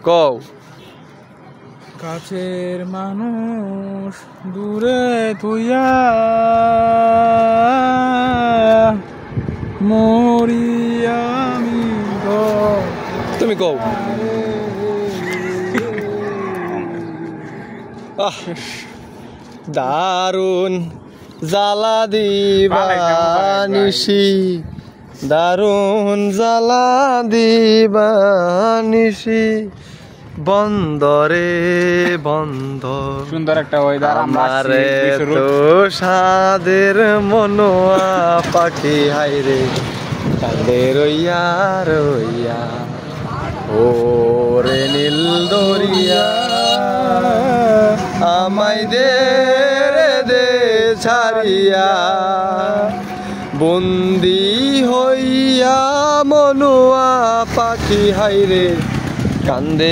কও কাছের মানুষ দূরে তুইয়া মরিয়া আমি তুমি কও দারুন জ্বালা দিবা নিশি দারুন জ্বালা দিবা নিশি বন্দরে বন্ধ সুন্দর একটা ওয়েদার আমারে তো সাদের মনোয়া পাখি হাইরে কান্দে রইয়া রইয়া ও রে নীল দরিয়া আমায় দে ছাড়িয়া বন্দি হইয়া মনোয়া পাখি হাইরে কান্দে।